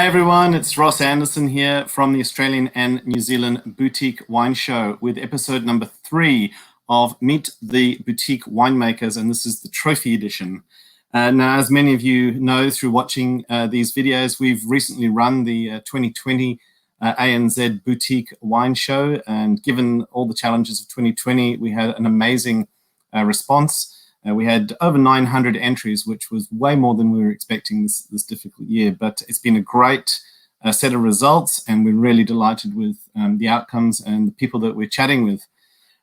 Hey everyone, it's Ross Anderson here from the Australian and New Zealand Boutique Wine Show with episode number 3 of Meet the Boutique Winemakers, and this is the trophy edition. Now, as many of you know through watching these videos, we've recently run the 2020 ANZ Boutique Wine Show, and given all the challenges of 2020, we had an amazing response. We had over 900 entries, which was way more than we were expecting this difficult year. But it's been a great set of results, and we're really delighted with the outcomes and the people that we're chatting with.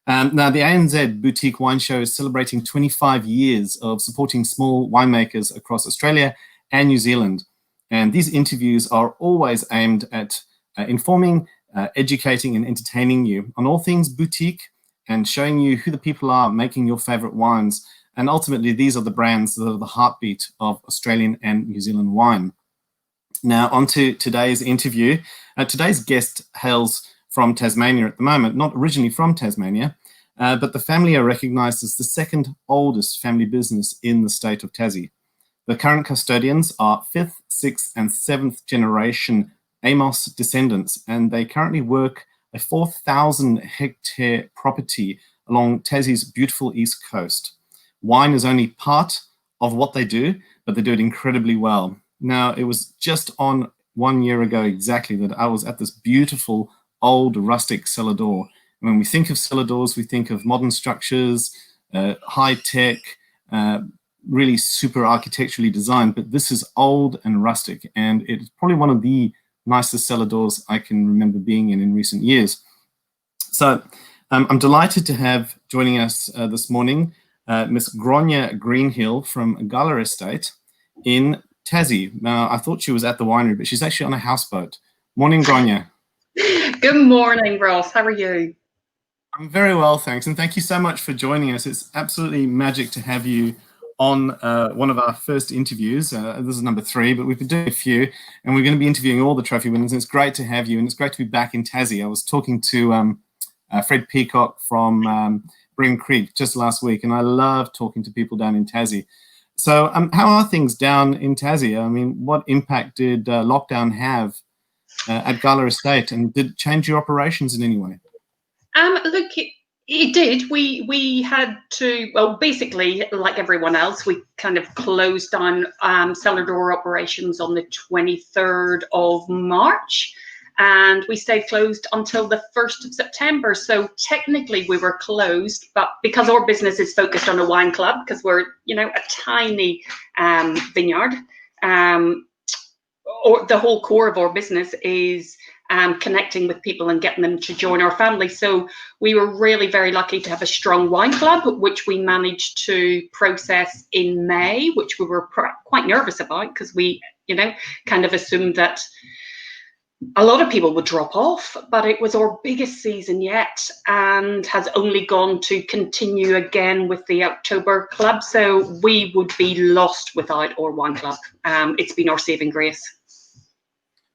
Now, the ANZ Boutique Wine Show is celebrating 25 years of supporting small winemakers across Australia and New Zealand. And these interviews are always aimed at informing, educating, and entertaining you on all things boutique and showing you who the people are making your favorite wines. And ultimately, these are the brands that are the heartbeat of Australian and New Zealand wine. Now, on to today's interview. Today's guest hails from Tasmania at the moment, not originally from Tasmania, but the family are recognised as the second oldest family business in the state of Tassie. The current custodians are 5th, 6th and 7th generation Amos descendants, and they currently work a 4,000 hectare property along Tassie's beautiful east coast. Wine is only part of what they do, but they do it incredibly well. Now, it was just on 1 year ago exactly that I was at this beautiful old rustic cellar door. When we think of cellar doors, we think of modern structures, high tech, really super architecturally designed, but this is old and rustic, and it's probably one of the nicest cellar doors I can remember being in recent years. So I'm delighted to have joining us this morning Miss Grainne Greenhill from Gala Estate in Tassie. Now, I thought she was at the winery, but she's actually on a houseboat. Morning, Grainne. Good morning, Ross. How are you? I'm very well, thanks. And thank you so much for joining us. It's absolutely magic to have you on one of our first interviews. This is number 3, but we've been doing a few, and we're going to be interviewing all the trophy winners. And it's great to have you, and it's great to be back in Tassie. I was talking to Fred Peacock from Grainne Creek just last week, and I love talking to people down in Tassie. So how are things down in Tassie? I mean, what impact did lockdown have at Gala Estate, and did it change your operations in any way? Look, it did. We had to, well, basically, like everyone else, we kind of closed down cellar door operations on the 23rd of March. And we stayed closed until the 1st of September. So technically we were closed, but because our business is focused on a wine club, because we're, a tiny vineyard, or the whole core of our business is connecting with people and getting them to join our family. So we were really very lucky to have a strong wine club, which we managed to process in May, which we were quite nervous about because we, kind of assumed that a lot of people would drop off, but it was our biggest season yet and has only gone to continue again with the October club. So we would be lost without our wine club. It's been our saving grace.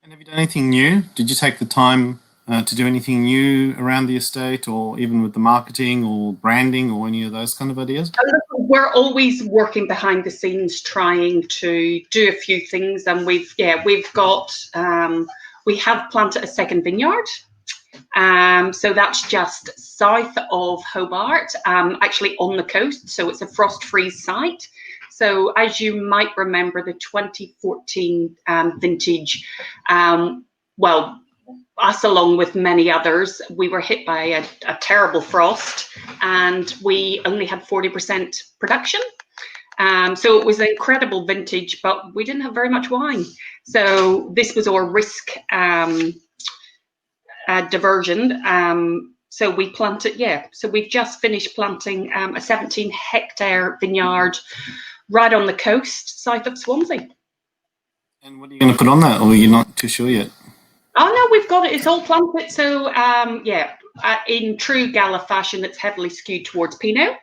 And have you done anything new? Did you take the time to do anything new around the estate, or even with the marketing or branding or any of those kind of ideas? We're always working behind the scenes trying to do a few things, and we've got we have planted a second vineyard. So that's just south of Hobart, actually on the coast. So it's a frost-free site. So as you might remember, the 2014 vintage, well, us along with many others, we were hit by a terrible frost, and we only had 40% production. So it was an incredible vintage, but we didn't have very much wine. So this was our risk diversion. So we planted, so we've just finished planting a 17 hectare vineyard right on the coast, south of Swansea. And what are you going to put on that, or are you not too sure yet? Oh no, we've got it. It's all planted. So in true Gala fashion, it's heavily skewed towards Pinot.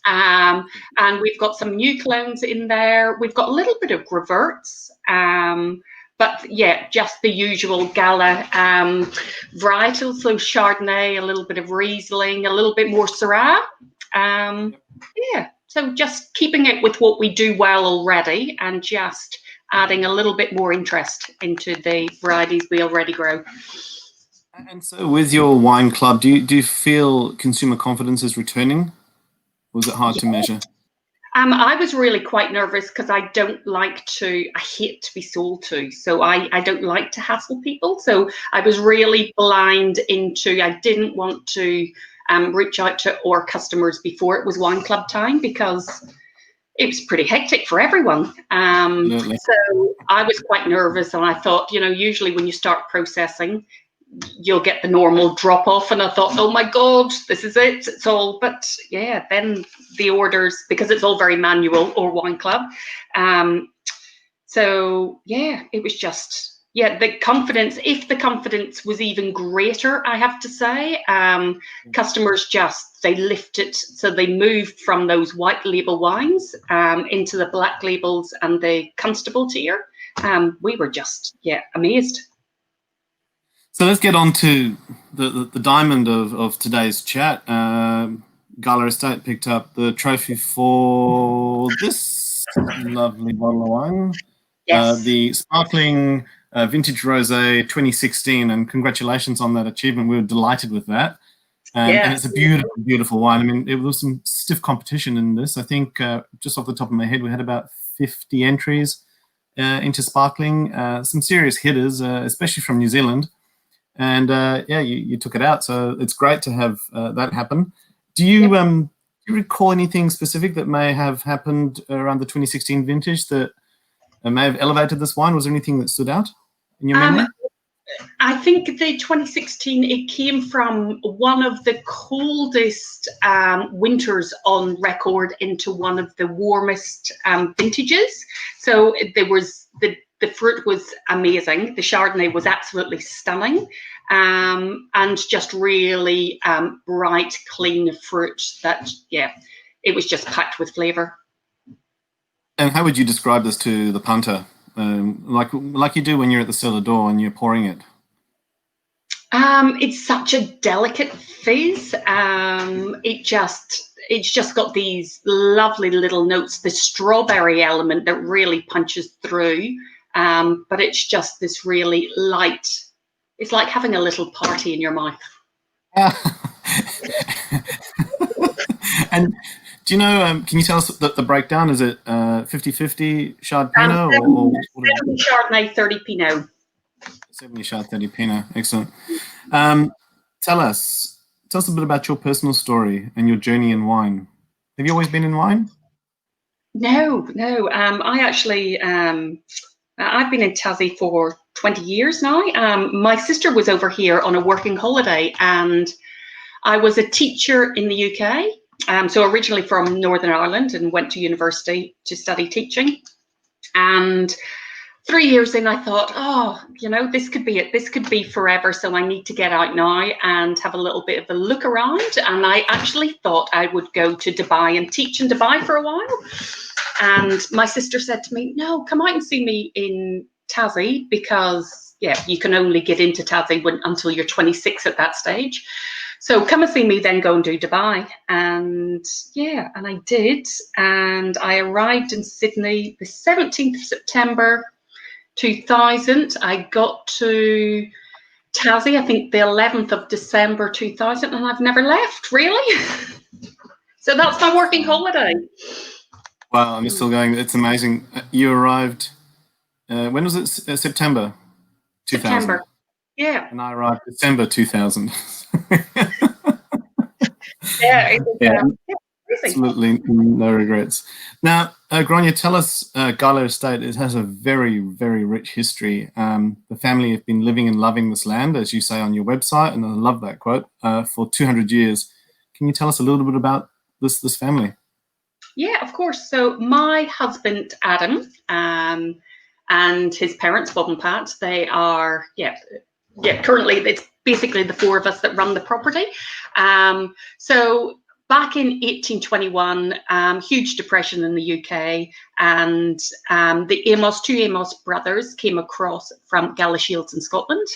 And we've got some new clones in there. We've got a little bit of reverts, but just the usual Gala varietals. So Chardonnay, a little bit of Riesling, a little bit more Syrah. So just keeping it with what we do well already, and just adding a little bit more interest into the varieties we already grow. And so with your wine club, do you feel consumer confidence is returning? Was it hard to measure? I was really quite nervous because I hate to be sold to. So I don't like to hassle people. So I was really blind into, I didn't want to reach out to our customers before it was wine club time, because it was pretty hectic for everyone. So I was quite nervous, and I thought, usually when you start processing, you'll get the normal drop off, and I thought, oh my God, this is it. It's all, but yeah, then the orders, because it's all very manual or wine club. So yeah, it was just, the confidence, if the confidence was even greater, I have to say, customers they lift it. So they moved from those white label wines into the black labels and the Constable tier. We were just, amazed. So let's get on to the diamond of today's chat. Gala Estate picked up the trophy for this lovely bottle of wine. Yes. The sparkling vintage rosé 2016, and congratulations on that achievement. We were delighted with that. And it's a beautiful, beautiful wine. I mean, it was some stiff competition in this. I think just off the top of my head, we had about 50 entries into sparkling, some serious hitters, especially from New Zealand. And you took it out, so it's great to have that happen. Do you recall anything specific that may have happened around the 2016 vintage that may have elevated this wine? Was there anything that stood out in your memory? I think the 2016, it came from one of the coldest winters on record into one of the warmest vintages. So there was the fruit was amazing. The Chardonnay was absolutely stunning, and just really bright, clean fruit that, it was just packed with flavour. And how would you describe this to the punter, like you do when you're at the cellar door and you're pouring it? It's such a delicate fizz. It's just got these lovely little notes, the strawberry element that really punches through. But it's just this really light, it's like having a little party in your mouth. And do you know, can you tell us the breakdown? Is it 50-50 Chard Pinot? 70 Chardonnay, 30 Pinot. 70 Chard, 30 Pinot. Excellent. Tell us a bit about your personal story and your journey in wine. Have you always been in wine? No. I actually, I've been in Tassie for 20 years now. My sister was over here on a working holiday, and I was a teacher in the UK. So originally from Northern Ireland, and went to university to study teaching. And 3 years in, I thought, this could be it. This could be forever. So I need to get out now and have a little bit of a look around. And I actually thought I would go to Dubai and teach in Dubai for a while. And my sister said to me, no, come out and see me in Tassie, because, you can only get into Tassie until you're 26 at that stage. So come and see me, then go and do Dubai. And and I did. And I arrived in Sydney the 17th of September 2000. I got to Tassie, I think the 11th of December 2000, and I've never left, really. So that's my working holiday. Wow, I'm still going. It's amazing. You arrived, when was it? September 2000. September, yeah. And I arrived December 2000. Absolutely no regrets. Now, Grainne, tell us, Gala Estate, it has a very, very rich history. The family have been living and loving this land, as you say on your website, and I love that quote, for 200 years. Can you tell us a little bit about this family? Yeah, of course. So my husband, Adam, and his parents, Bob and Pat, they are, currently it's basically the four of us that run the property. So back in 1821, huge depression in the UK, and the two Amos brothers came across from Galashiels in Scotland,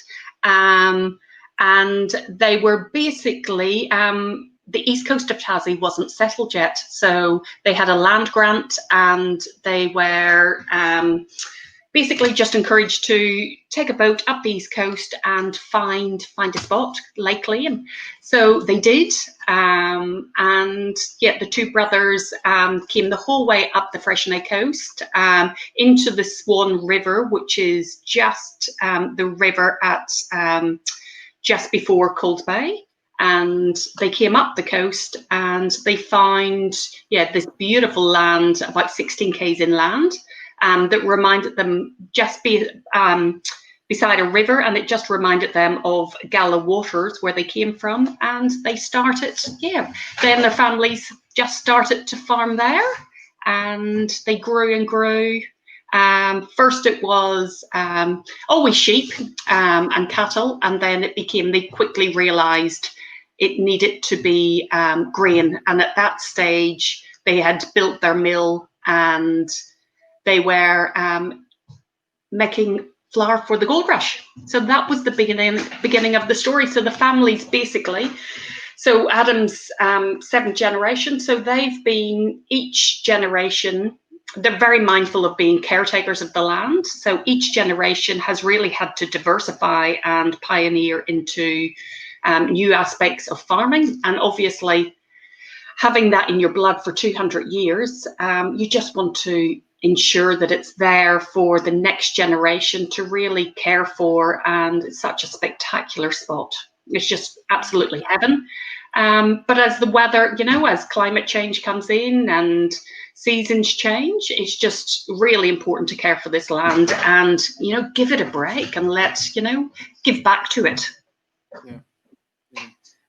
and they were basically, the east coast of Tassie wasn't settled yet, so they had a land grant, and they were basically just encouraged to take a boat up the East Coast and find a spot, lay claim. So they did, and yeah, the two brothers came the whole way up the Fresnay coast into the Swan River, which is just the river at just before Cold Bay. And they came up the coast and they found, yeah, this beautiful land, about 16 k's inland, that reminded them beside a river, and it just reminded them of Gala waters where they came from. And they started, yeah, then their families just started to farm there, and they grew and grew. First it was always sheep and cattle, and then they quickly realized it needed to be grain. And at that stage, they had built their mill and they were making flour for the gold rush. So that was the beginning of the story. So the families basically, so Adam's 7th generation, so they've been, each generation, they're very mindful of being caretakers of the land. So each generation has really had to diversify and pioneer into new aspects of farming. And obviously, having that in your blood for 200 years, you just want to ensure that it's there for the next generation to really care for. And it's such a spectacular spot. It's just absolutely heaven. But as the weather, you know, as climate change comes in and seasons change, it's just really important to care for this land and, you know, give it a break and give back to it. Yeah.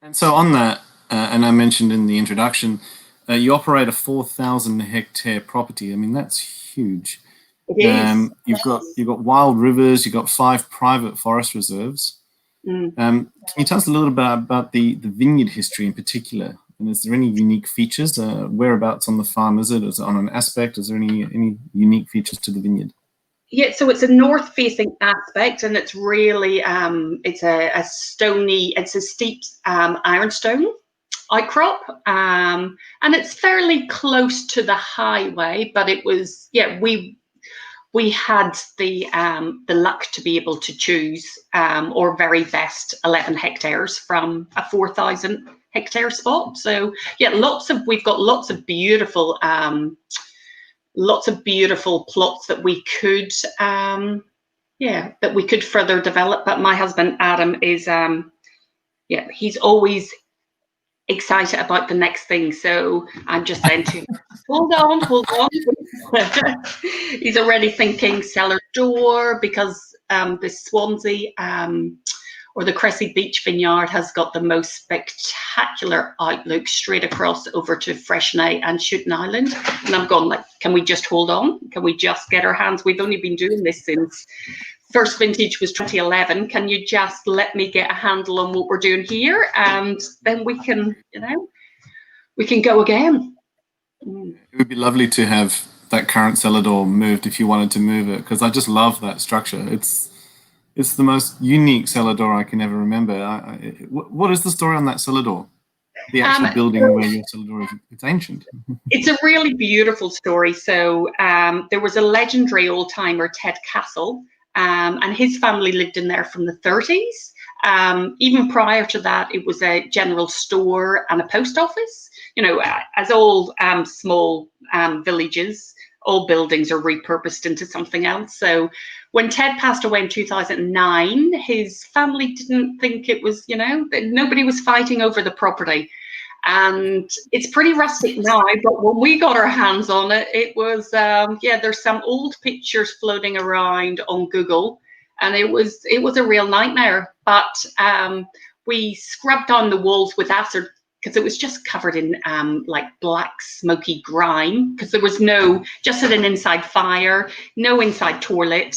And so on that, and I mentioned in the introduction, you operate a 4,000 hectare property. I mean, that's huge. It is. You've got wild rivers. You've got 5 private forest reserves. Can you tell us a little bit about the vineyard history in particular? And is there any unique features? Whereabouts on the farm is it? Is it on an aspect? Is there any unique features to the vineyard? Yeah, so it's a north-facing aspect, and it's really it's a steep ironstone outcrop, and it's fairly close to the highway. But it was, yeah, we had the luck to be able to choose our very best 11 hectares from a 4,000 hectare spot. So yeah, we've got lots of beautiful plots that we could further develop. But my husband Adam is he's always excited about the next thing. So I'm just saying to him, hold on. He's already thinking cellar door, because the Swansea or the Cressy Beach vineyard has got the most spectacular outlook straight across over to Fresnay and Shooten Island. And I'm going, like, can we just hold on? Can we just get our hands? We've only been doing this since first vintage was 2011. Can you just let me get a handle on what we're doing here? And then we can, we can go again. It would be lovely to have that current cellar door moved if you wanted to move it, because I just love that structure. It's the most unique cellar door I can ever remember. What is the story on that cellar door? The actual building where your cellar door is, it's ancient. It's a really beautiful story. So there was a legendary old-timer, Ted Castle, and his family lived in there from the 30s. Even prior to that, it was a general store and a post office. You know, as all small villages, all buildings are repurposed into something else. So when Ted passed away in 2009, his family didn't think it was, nobody was fighting over the property. And it's pretty rustic now, but when we got our hands on it, it was, there's some old pictures floating around on Google, and it was a real nightmare. But we scrubbed on the walls with acid, because it was just covered in like black smoky grime, because there was just had an inside fire, no inside toilet,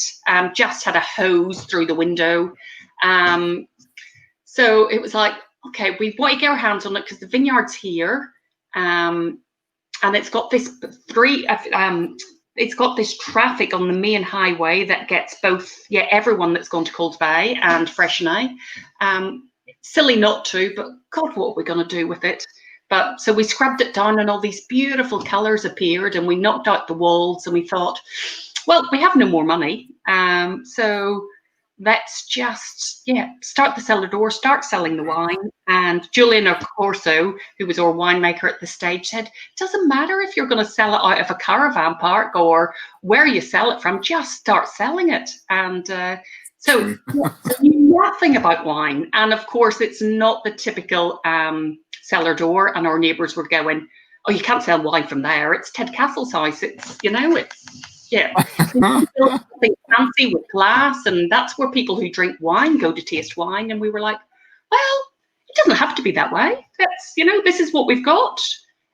just had a hose through the window. So it was like, okay, we want to get our hands on it because the vineyard's here, and it's got this it's got this traffic on the main highway that gets both everyone that's gone to Cold Bay and Fresnay. Silly not to, but God, what are we going to do with it? But so we scrubbed it down, and all these beautiful colours appeared, and we knocked out the walls, and we thought, well, we have no more money. So let's just, start the cellar door, start selling the wine. And Julian Corso, who was our winemaker at the stage, said, it doesn't matter if you're going to sell it out of a caravan park or where you sell it from, just start selling it. And so knew nothing about wine. And of course, it's not the typical cellar door. And our neighbours were going, oh, you can't sell wine from there. It's Ted Castle's house. It's, something fancy with glass, and that's where people who drink wine go to taste wine. And we were like, well, it doesn't have to be that way. That's, this is what we've got.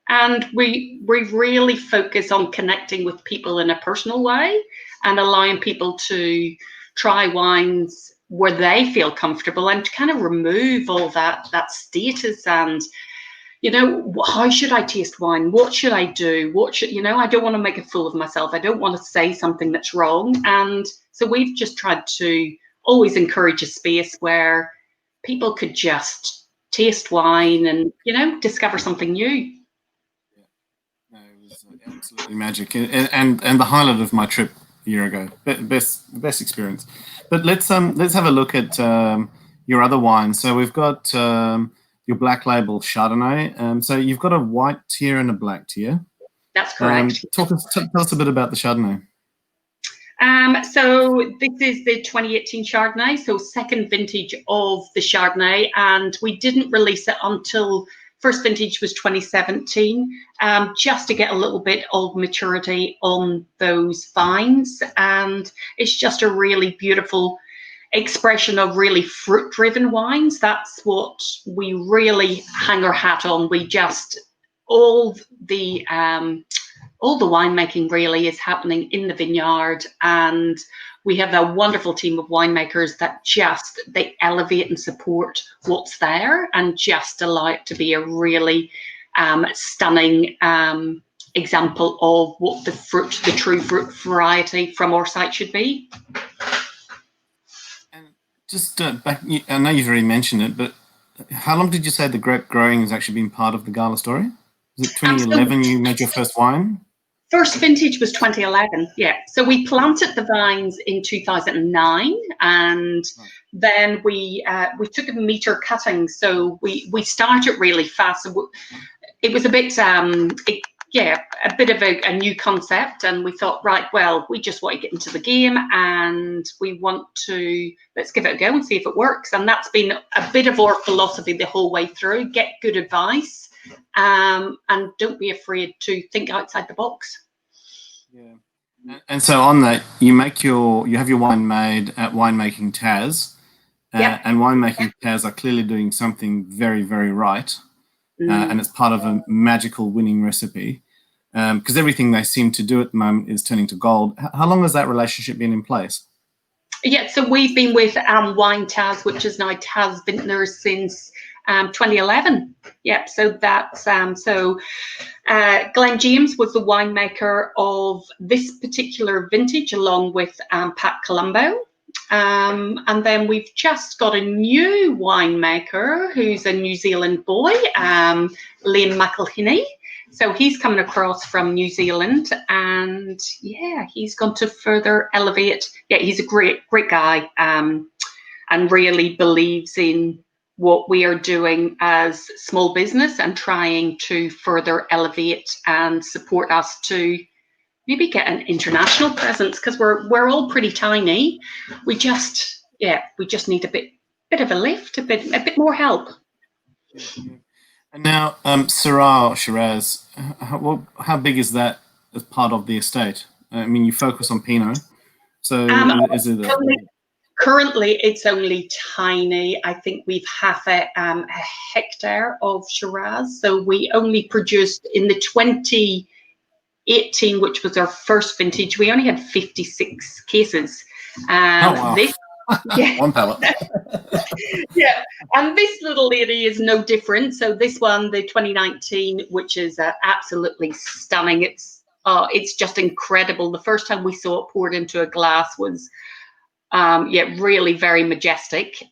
And we really focus on connecting with people in a personal way and allowing people to try wines where they feel comfortable and to kind of remove all that status and, how should I taste wine? What should I do? I don't want to make a fool of myself. I don't want to say something that's wrong. And so we've just tried to always encourage a space where people could just taste wine and, discover something new. Yeah. No, it was absolutely magic. And the highlight of my trip a year ago. Best experience. But let's have a look at your other wines. So we've got your black label Chardonnay. So you've got a white tier and a black tier. That's correct. Tell us a bit about the Chardonnay. So this is the 2018 Chardonnay, so second vintage of the Chardonnay, and we didn't release it until first vintage was 2017, just to get a little bit of maturity on those vines. And it's just a really beautiful expression of really fruit-driven wines. That's what we really hang our hat on. We just, all the winemaking really is happening in the vineyard, and we have a wonderful team of winemakers that they elevate and support what's there and just allow it to be a really stunning example of what the true fruit variety from our site should be. Just back, I know you've already mentioned it, but how long did you say the grape growing has actually been part of the Gala story? Was it 2011 you made your first wine? First vintage was 2011, yeah. So we planted the vines in 2009, and then we took a meter cutting. So we started really fast. So it was a bit a bit of a new concept, and we thought, right, well, we just want to get into the game and we want to, let's give it a go and see if it works. And that's been a bit of our philosophy the whole way through. Get good advice, and don't be afraid to think outside the box. Yeah. And so on that, you have your wine made at Winemaking Taz, and Winemaking Taz are clearly doing something very, very right. And it's part of a magical winning recipe, because everything they seem to do at the moment is turning to gold. How long has that relationship been in place? Yeah, so we've been with Wine Taz, which is now Taz Vintners, since 2011. Yeah, so that's Glenn James was the winemaker of this particular vintage, along with Pat Colombo. And then we've just got a new winemaker who's a New Zealand boy, Liam McElhinney. So he's coming across from New Zealand, and he's going to further elevate. Yeah, he's a great guy, and really believes in what we are doing as small business and trying to further elevate and support us to maybe get an international presence, because we're all pretty tiny. We just need a bit of a lift, a bit more help. And now, Syrah Shiraz, how big is that as part of the estate? I mean, you focus on Pinot, so is it? Currently, it's only tiny. I think we've half a hectare of Shiraz. So we only produced in the 2018, which was our first vintage, we only had 56 cases. Wow. One pallet. Yeah, and this little lady is no different. So this one, the 2019, which is absolutely stunning. It's just incredible. The first time we saw it poured into a glass was really very majestic.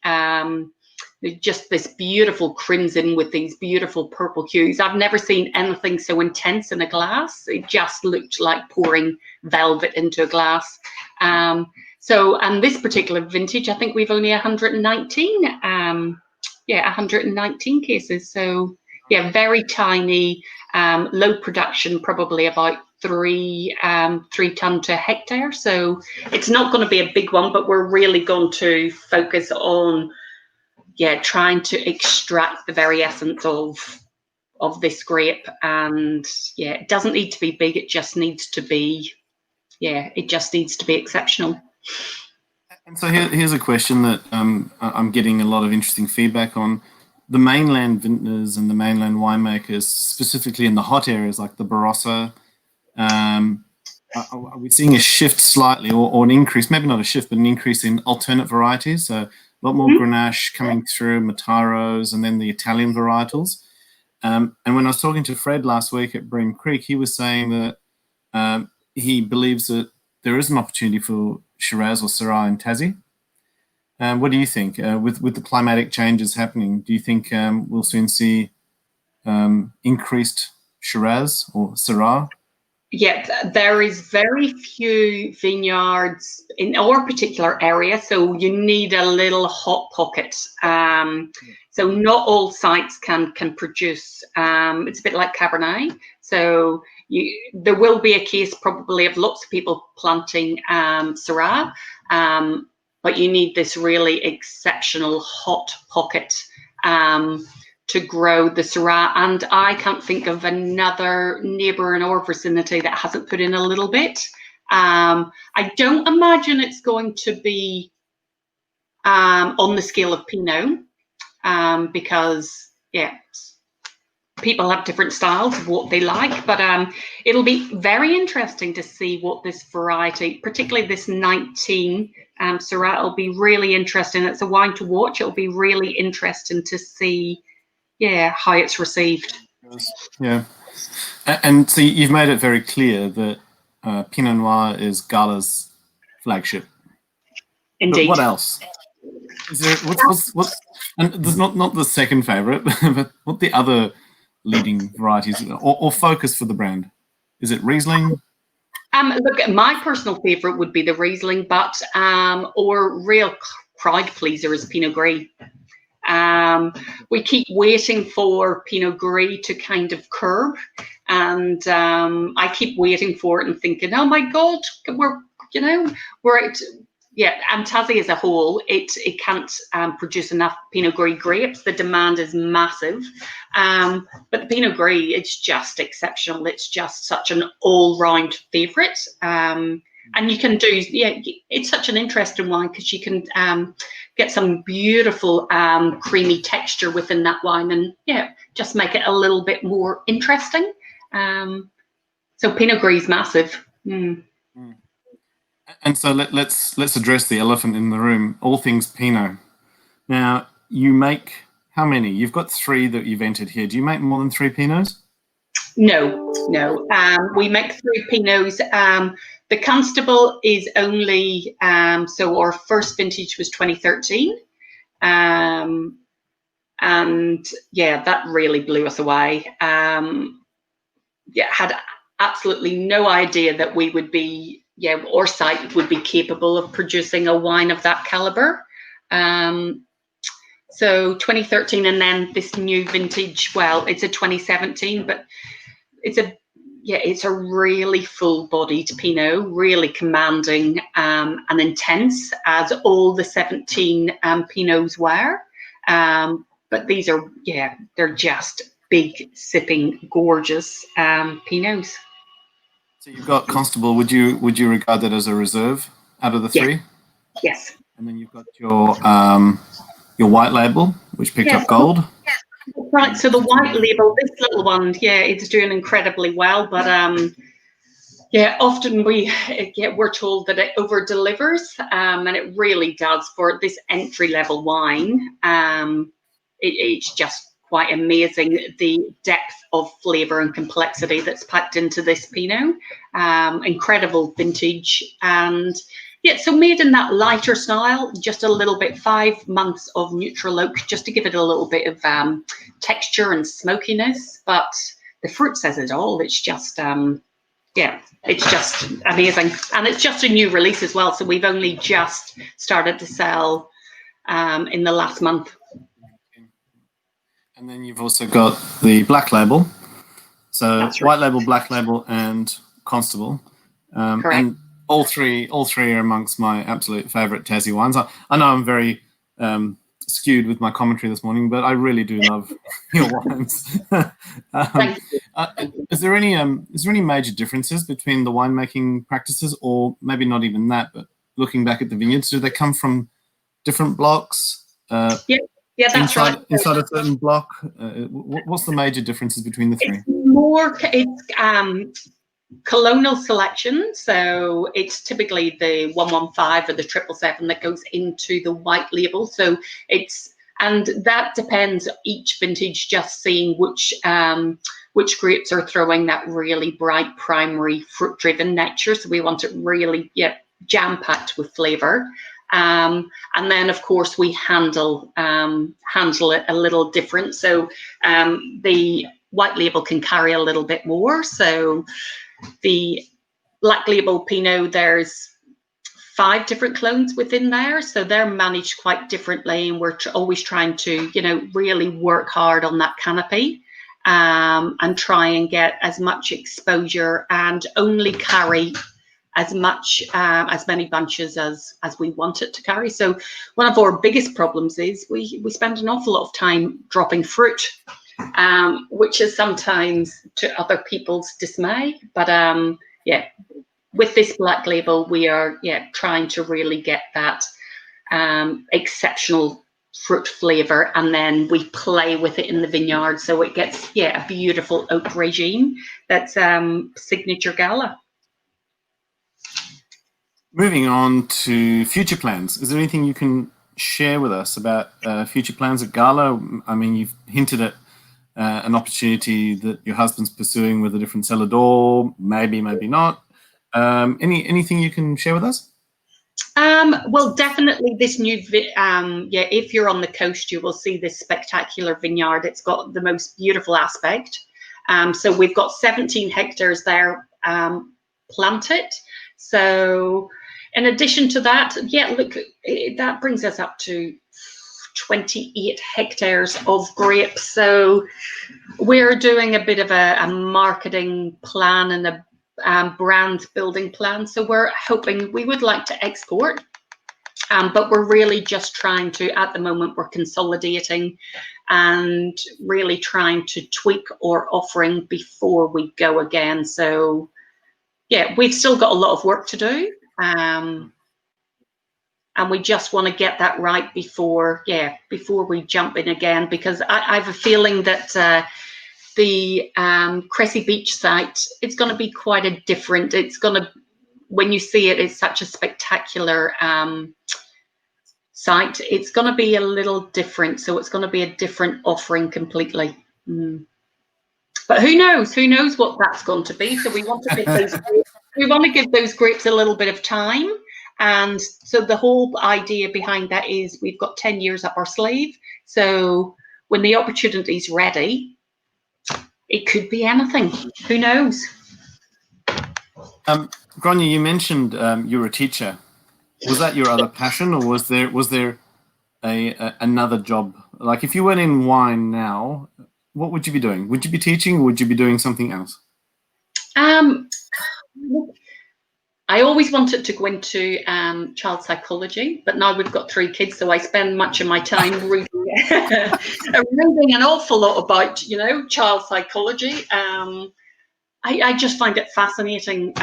Just this beautiful crimson with these beautiful purple hues. I've never seen anything so intense in a glass. It just looked like pouring velvet into a glass. So, and this particular vintage, I think we've only 119, 119 cases. So, yeah, very tiny, low production, probably about 3 tonne to hectare. So it's not going to be a big one, but we're really going to focus on, trying to extract the very essence of this grape. And it doesn't need to be big. It just needs to be, exceptional. And so here's a question that I'm getting a lot of interesting feedback on. The mainland vintners and the mainland winemakers, specifically in the hot areas like the Barossa, are we seeing a shift slightly, or an increase, maybe not a shift, but an increase in alternate varieties? So a lot more Grenache coming through, Mataros, and then the Italian varietals. And when I was talking to Fred last week at Bream Creek, he was saying that he believes that there is an opportunity for Shiraz or Syrah in Tassie. What do you think? With the climatic changes happening, do you think we'll soon see increased Shiraz or Syrah? Yeah, there is very few vineyards in our particular area, so you need a little hot pocket. So not all sites can produce. It's a bit like Cabernet. So there will be a case probably of lots of people planting Syrah, but you need this really exceptional hot pocket to grow the Syrah. And I can't think of another neighbour in our vicinity that hasn't put in a little bit. I don't imagine it's going to be on the scale of Pinot, because people have different styles of what they like, but it'll be very interesting to see what this variety, particularly this 19 Syrah, will be really interesting. It's a wine to watch. It'll be really interesting to see how it's received. Yeah. And so you've made it very clear that Pinot Noir is Gala's flagship. Indeed. But what else? Is there, what's and there's not the second favourite, but what the other leading varieties or focus for the brand? Is it Riesling? Look, my personal favourite would be the Riesling, but our real crowd pleaser is Pinot Gris. We keep waiting for Pinot Gris to kind of curb, and I keep waiting for it and thinking, oh my God, we're at, and Tassie as a whole, it can't produce enough Pinot Gris grapes. The demand is massive, but the Pinot Gris, it's just exceptional. It's just such an all-round favourite. And you can do, it's such an interesting wine because you can get some beautiful creamy texture within that wine, and just make it a little bit more interesting. So Pinot Gris is massive. And so let's address the elephant in the room. All things Pinot. Now you make how many? You've got 3 that you've entered here. Do you make more than 3 Pinots? No. We make 3 Pinots. The Constable is only, so our first vintage was 2013. And that really blew us away. Had absolutely no idea that we would be, our site would be capable of producing a wine of that caliber. So 2013, and then this new vintage, well, it's a 2017, but it's a really full-bodied Pinot, really commanding and intense, as all the 17 Pinots were. But these are, they're just big, sipping, gorgeous Pinots. So you've got Constable. Would you regard that as a reserve out of the 3? Yes. And then you've got your white label, which picked up gold. Right, so the white label, this little one, it's doing incredibly well, but often we're told that it over delivers, and it really does for this entry level wine. It's just quite amazing, the depth of flavour and complexity that's packed into this Pinot. Incredible vintage, and so made in that lighter style, just a little bit, 5 months of neutral oak, just to give it a little bit of texture and smokiness. But the fruit says it all. It's just, yeah, it's just amazing, and it's just a new release as well. So we've only just started to sell in the last month. And then you've also got the black label, so That's right. white label, black label, and Constable, and all three are amongst my absolute favourite Tassie wines. I know I'm very skewed with my commentary this morning, but I really do love your wines. Is there any major differences between the winemaking practices, or maybe not even that, but looking back at the vineyards, do they come from different blocks? Yeah, that's right. Inside a certain block, what's the major differences between the three? It's colonial selection, so it's typically the 115 or the 777 that goes into the white label. So and that depends each vintage, just seeing which grapes are throwing that really bright primary fruit-driven nature. So we want it really jam-packed with flavour. And then, of course, we handle it a little different. So the white label can carry a little bit more. So the black label Pinot, there's 5 different clones within there. So they're managed quite differently. And we're always trying to, really work hard on that canopy and try and get as much exposure and only carry as many bunches as we want it to carry. So one of our biggest problems is we spend an awful lot of time dropping fruit, which is sometimes to other people's dismay. But with this black label, we are trying to really get that exceptional fruit flavour, and then we play with it in the vineyard, so it gets a beautiful oak regime that's signature Gala. Moving on to future plans, is there anything you can share with us about future plans at Gala? I mean, you've hinted at an opportunity that your husband's pursuing with a different cellar door, maybe not. Anything you can share with us? Well, definitely this new, if you're on the coast, you will see this spectacular vineyard. It's got the most beautiful aspect. So we've got 17 hectares there planted. So in addition to that, look, that brings us up to 28 hectares of grapes. So we're doing a bit of a marketing plan and a brand building plan. So we're hoping, we would like to export, but we're really just trying to, at the moment, we're consolidating and really trying to tweak our offering before we go again. So we've still got a lot of work to do. And we just want to get that right before we jump in again, because I have a feeling that the Cressy Beach site, it's going to be quite a different, when you see it, it's such a spectacular site. It's going to be a little different. So it's going to be a different offering completely. But who knows what that's going to be. So we want to give those grapes a little bit of time. And so the whole idea behind that is we've got 10 years up our sleeve. So when the opportunity's ready, it could be anything. Who knows? Grainne, you mentioned you're a teacher. Was that your other passion, or was there another job? Like, if you weren't in wine now, what would you be doing? Would you be teaching, or would you be doing something else? I always wanted to go into child psychology, but now we've got 3 kids, so I spend much of my time reading an awful lot about, child psychology. I just find it fascinating,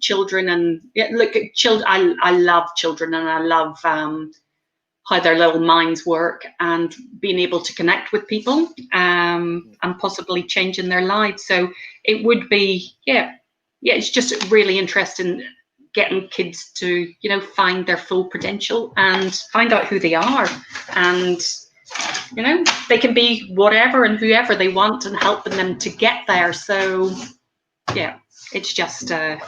children, and look at children. I love children, and I love how their little minds work, and being able to connect with people and possibly changing their lives. So it would be, it's just really interesting getting kids to, find their full potential and find out who they are. And, they can be whatever and whoever they want, and helping them to get there. So, it's just, I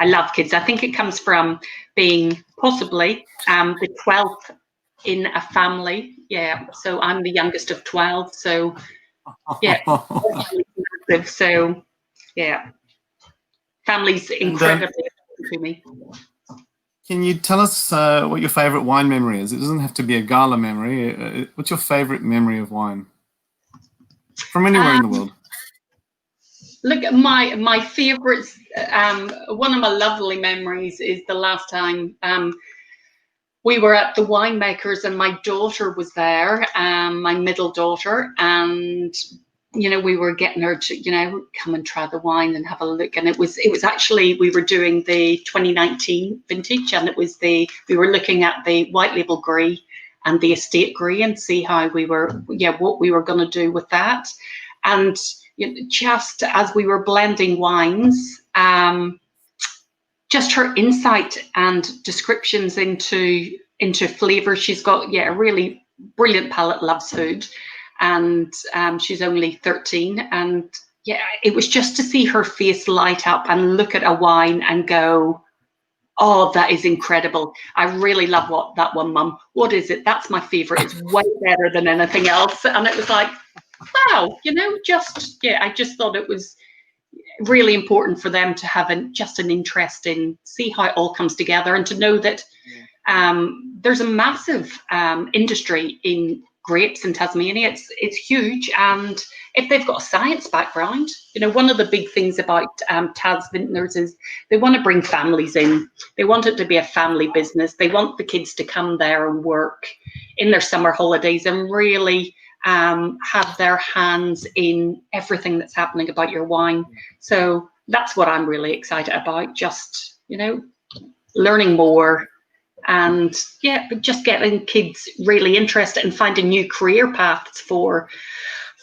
love kids. I think it comes from being possibly the 12th in a family. So I'm the youngest of 12. So, so, Family's incredibly important to me. Can you tell us what your favourite wine memory is? It doesn't have to be a gala memory. What's your favourite memory of wine from anywhere in the world? Look, my favourites, one of my lovely memories is the last time we were at the Winemakers and my daughter was there, my middle daughter, and we were getting her to come and try the wine and have a look. And it was actually, we were doing the 2019 vintage, and we were looking at the white label Gris and the estate Gris and see how we were, what we were going to do with that. And just as we were blending wines, just her insight and descriptions into flavor. She's got a really brilliant palate, loves food, and she's only 13. And it was just to see her face light up and look at a wine and go, oh, that is incredible. I really love that one, Mum. What is it? That's my favorite. It's way better than anything else. And it was like, wow, I just thought it was really important for them to have just an interest in see how it all comes together, and to know that there's a massive industry in grapes in Tasmania. It's huge, and if they've got a science background, one of the big things about Tas Vintners is they want to bring families in. They want it to be a family business. They want the kids to come there and work in their summer holidays and really have their hands in everything that's happening about your wine. So that's what I'm really excited about, just learning more, and just getting kids really interested and finding new career paths for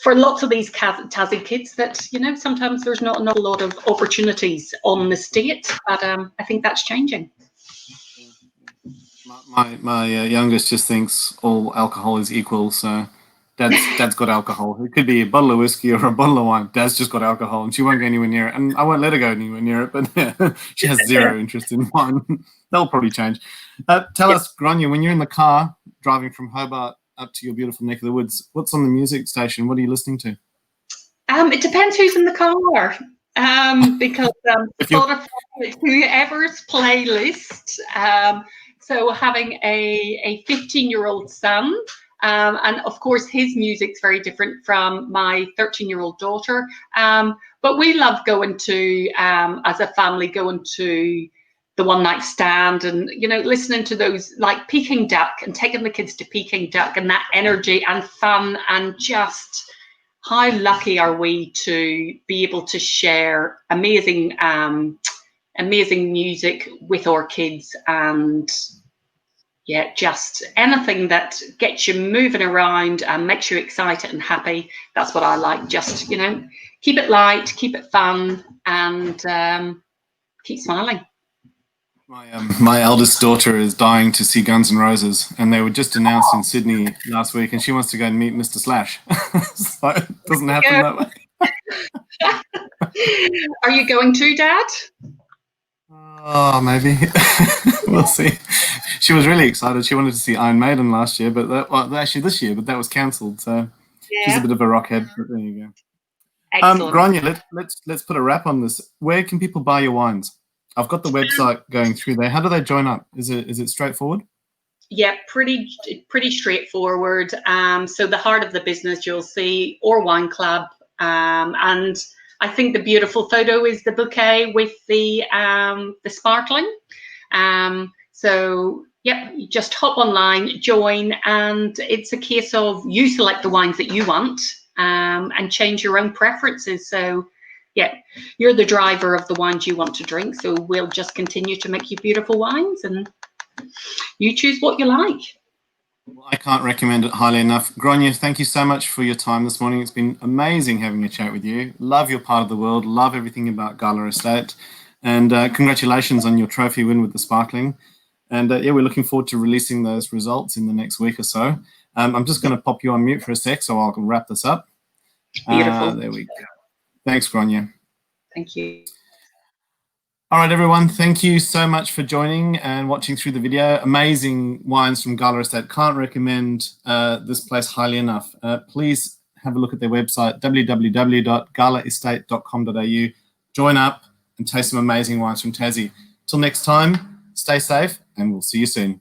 lots of these Tassie kids that sometimes there's not a lot of opportunities on the state, but I think that's changing. My youngest just thinks all alcohol is equal, so Dad's got alcohol. It could be a bottle of whiskey or a bottle of wine. Dad's just got alcohol, and she won't go anywhere near it. And I won't let her go anywhere near it, but she has zero interest in wine. That'll probably change. Tell us, Grainne, when you're in the car driving from Hobart up to your beautiful neck of the woods, what's on the music station? What are you listening to? It depends who's in the car. Because Spotify, it's whoever's playlist. So having a 15-year-old son, and of course his music's very different from my 13-year-old daughter. But we love going to, as a family, going to the one night stand and, listening to those like Peking Duck and taking the kids to Peking Duck, and that energy and fun, and just how lucky are we to be able to share amazing music with our kids. And just anything that gets you moving around and makes you excited and happy. That's what I like. Just, keep it light, keep it fun, and keep smiling. My eldest daughter is dying to see Guns N' Roses, and they were just announced in Sydney last week, and she wants to go and meet Mr. Slash. So it doesn't happen that way. Are you going to, Dad? Oh, maybe. We'll see. She was really excited. She wanted to see Iron Maiden last year, but actually this year, but that was cancelled. So she's a bit of a rockhead. But there you go. Excellent. Grainne, let's put a wrap on this. Where can people buy your wines? I've got the website going through there. How do they join up? Is it straightforward? Yeah, pretty straightforward. So the heart of the business, you'll see Or Wine Club, and I think the beautiful photo is the bouquet with the sparkling. So you just hop online, join, and it's a case of you select the wines that you want, and change your own preferences. So you're the driver of the wines you want to drink. So we'll just continue to make you beautiful wines, and you choose what you like. Well, I can't recommend it highly enough. Grainne, thank you so much for your time this morning. It's been amazing having a chat with you. Love your part of the world. Love everything about Gala Estate. And congratulations on your trophy win with the sparkling. And we're looking forward to releasing those results in the next week or so. I'm just going to pop you on mute for a sec so I'll wrap this up. Beautiful. There we go. Thanks, Grainne. Thank you. All right, everyone. Thank you so much for joining and watching through the video. Amazing wines from Gala Estate. Can't recommend this place highly enough. Please have a look at their website, www.galaestate.com.au. Join up and taste some amazing wines from Tassie. Till next time, stay safe and we'll see you soon.